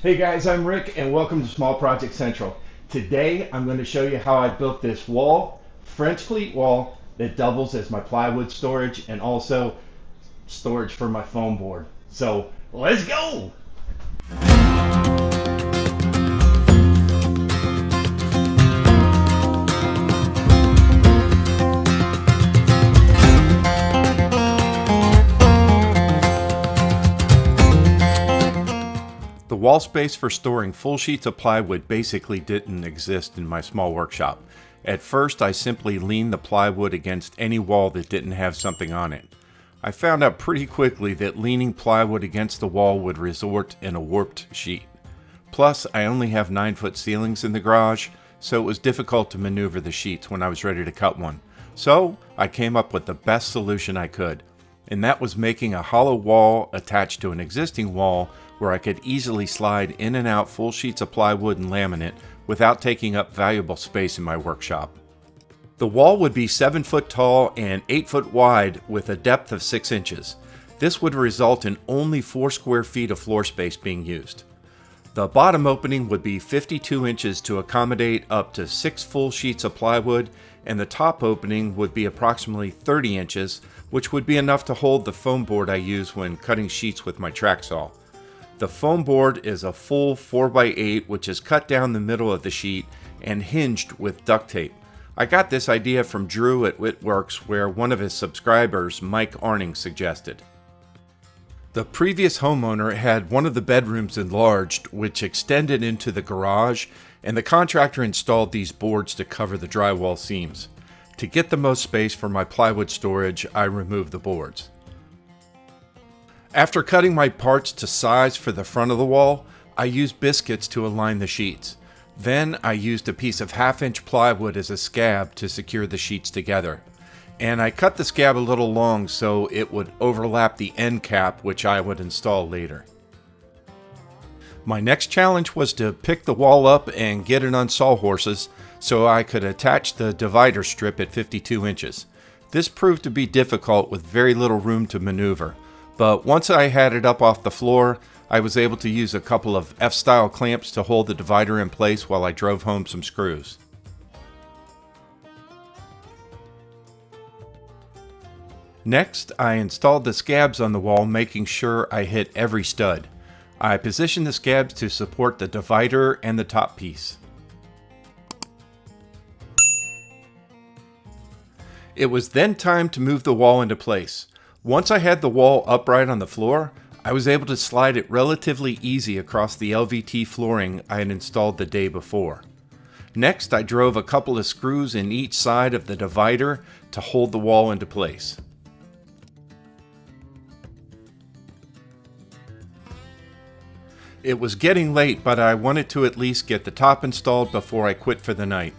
Hey guys, I'm Rick and welcome to Small Project Central. Today I'm going to show you how I built this wall, French Cleat Wall, that doubles as my plywood storage and also storage for my foam board. So let's go! The wall space for storing full sheets of plywood basically didn't exist in my small workshop. At first, I simply leaned the plywood against any wall that didn't have something on it. I found out pretty quickly that leaning plywood against the wall would result in a warped sheet. Plus, I only have 9-foot ceilings in the garage, so it was difficult to maneuver the sheets when I was ready to cut one. So, I came up with the best solution I could, and that was making a hollow wall attached to an existing wall where I could easily slide in and out full sheets of plywood and laminate without taking up valuable space in my workshop. The wall would be 7 foot tall and 8 foot wide with a depth of 6 inches. This would result in only 4 square feet of floor space being used. The bottom opening would be 52 inches to accommodate up to 6 full sheets of plywood, and the top opening would be approximately 30 inches, which would be enough to hold the foam board I use when cutting sheets with my track saw. The foam board is a full 4x8 which is cut down the middle of the sheet and hinged with duct tape. I got this idea from Drew at Whitworks, where one of his subscribers, Mike Arning, suggested. The previous homeowner had one of the bedrooms enlarged, which extended into the garage, and the contractor installed these boards to cover the drywall seams. To get the most space for my plywood storage, I removed the boards. After cutting my parts to size for the front of the wall, I used biscuits to align the sheets. Then I used a piece of 1/2-inch plywood as a scab to secure the sheets together. And I cut the scab a little long so it would overlap the end cap, which I would install later. My next challenge was to pick the wall up and get it on sawhorses so I could attach the divider strip at 52 inches. This proved to be difficult with very little room to maneuver. But once I had it up off the floor, I was able to use a couple of F-style clamps to hold the divider in place while I drove home some screws. Next, I installed the scabs on the wall, making sure I hit every stud. I positioned the scabs to support the divider and the top piece. It was then time to move the wall into place. Once I had the wall upright on the floor, I was able to slide it relatively easy across the LVT flooring I had installed the day before. Next, I drove a couple of screws in each side of the divider to hold the wall into place. It was getting late, but I wanted to at least get the top installed before I quit for the night.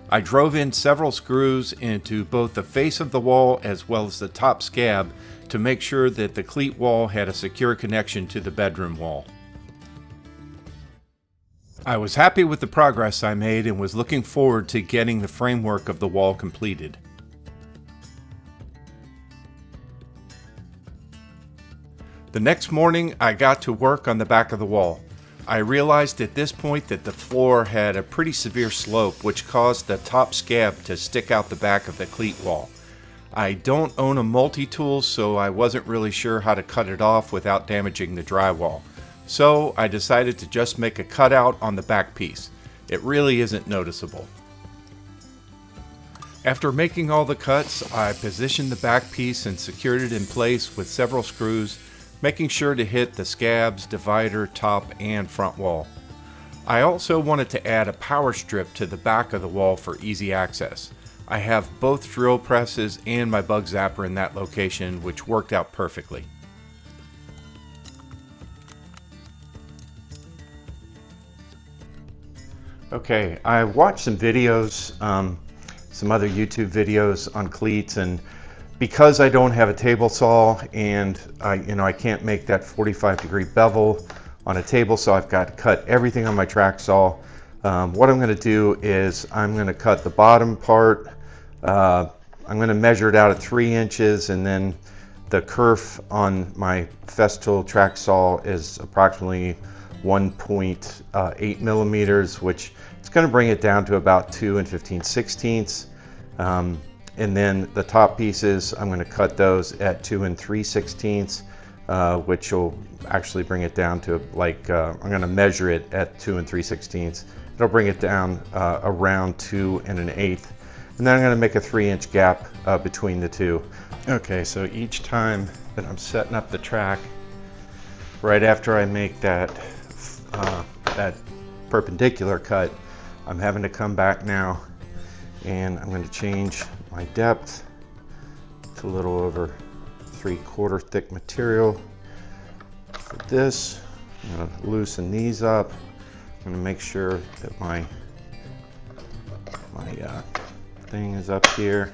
I drove in several screws into both the face of the wall as well as the top scab to make sure that the cleat wall had a secure connection to the bedroom wall. I was happy with the progress I made and was looking forward to getting the framework of the wall completed. The next morning, I got to work on the back of the wall. I realized at this point that the floor had a pretty severe slope, which caused the top scab to stick out the back of the cleat wall. I don't own a multi-tool, so I wasn't really sure how to cut it off without damaging the drywall. So I decided to just make a cutout on the back piece. It really isn't noticeable. After making all the cuts, I positioned the back piece and secured it in place with several screws, making sure to hit the scabs, divider, top, and front wall. I also wanted to add a power strip to the back of the wall for easy access. I have both drill presses and my bug zapper in that location, which worked out perfectly. Okay, I watched some videos, some other YouTube videos on cleats, and because I don't have a table saw and I can't make that 45-degree bevel on a table saw, I've got to cut everything on my track saw. What I'm going to do is I'm going to cut the bottom part. I'm going to measure it out at 3 inches, and then the kerf on my Festool track saw is approximately 1.8 millimeters, which it's going to bring it down to about 2 15/16. And then the top pieces, I'm going to cut those at 2 3/16, which will actually bring it down to like, I'm going to measure it at 2 3/16. It'll bring it down around 2 1/8. And then I'm going to make a 3-inch gap between the two. Okay, so each time that I'm setting up the track, right after I make that perpendicular cut, I'm having to come back now and I'm going to change my depth to a little over 3/4 thick material. For this, I'm going to loosen these up. I'm going to make sure that my thing is up here.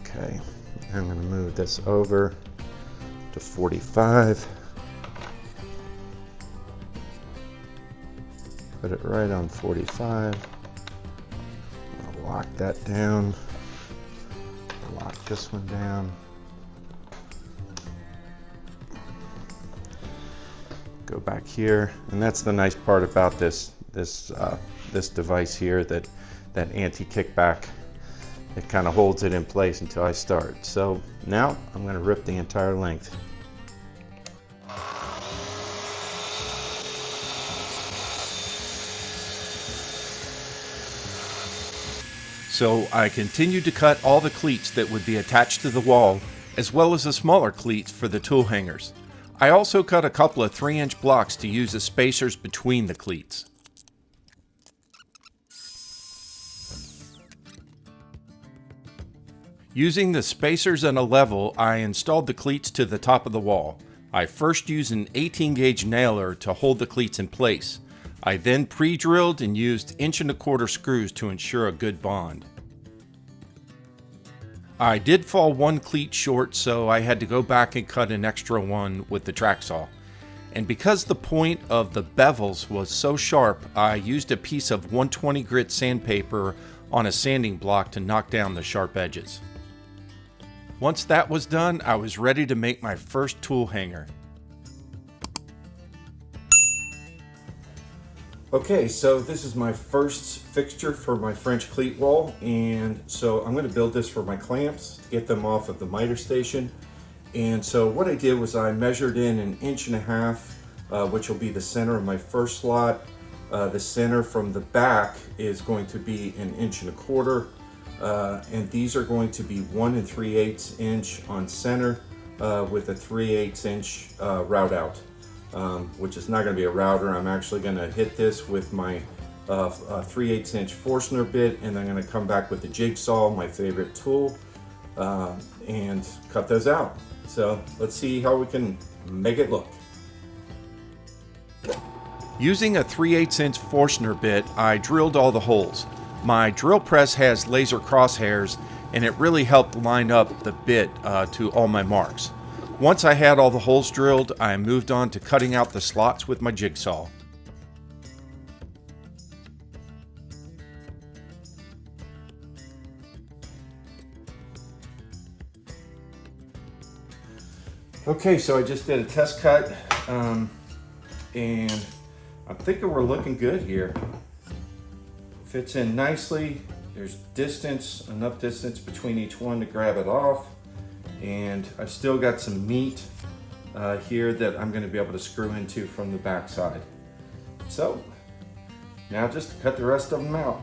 Okay, I'm going to move this over to 45. Put it right on 45. I'll lock that down. Lock this one down. Go back here, and that's the nice part about this device here, that anti-kickback. It kind of holds it in place until I start. So now I'm going to rip the entire length. So I continued to cut all the cleats that would be attached to the wall, as well as the smaller cleats for the tool hangers. I also cut a couple of 3-inch blocks to use as spacers between the cleats. Using the spacers and a level, I installed the cleats to the top of the wall. I first used an 18-gauge nailer to hold the cleats in place. I then pre-drilled and used 1¼ screws to ensure a good bond. I did fall one cleat short, so I had to go back and cut an extra one with the track saw. And because the point of the bevels was so sharp, I used a piece of 120 grit sandpaper on a sanding block to knock down the sharp edges. Once that was done, I was ready to make my first tool hanger. Okay, so this is my first fixture for my French Cleat Wall, and so I'm going to build this for my clamps to get them off of the miter station. And so what I did was I measured in 1.5 inches, which will be the center of my first slot. The center from the back is going to be 1.25 inches, and these are going to be 1 3/8 inch on center with a 3/8 inch route out. Which is not going to be a router. I'm actually going to hit this with my 3/8 inch Forstner bit, and I'm going to come back with the jigsaw, my favorite tool, and cut those out. So let's see how we can make it look. Using a 3/8 inch Forstner bit, I drilled all the holes. My drill press has laser crosshairs, and it really helped line up the bit to all my marks. Once I had all the holes drilled, I moved on to cutting out the slots with my jigsaw. Okay, so I just did a test cut, and I'm thinking we're looking good here. Fits in nicely. There's distance, enough distance between each one to grab it off. And I've still got some meat here that I'm going to be able to screw into from the back side. So now just to cut the rest of them out.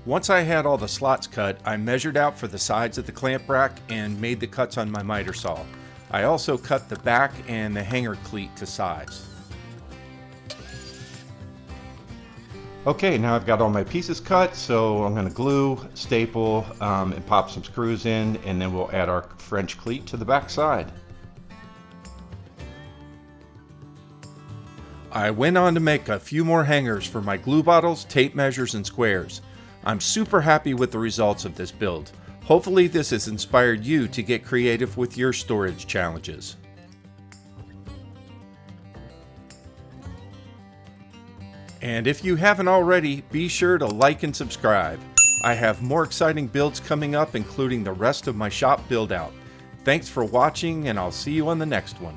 Once I had all the slots cut, I measured out for the sides of the clamp rack and made the cuts on my miter saw. I also cut the back and the hanger cleat to size. Okay, now I've got all my pieces cut, so I'm going to glue, staple, and pop some screws in, and then we'll add our French cleat to the back side. I went on to make a few more hangers for my glue bottles, tape measures, and squares. I'm super happy with the results of this build. Hopefully this has inspired you to get creative with your storage challenges. And if you haven't already, be sure to like and subscribe. I have more exciting builds coming up, including the rest of my shop build out. Thanks for watching, and I'll see you on the next one.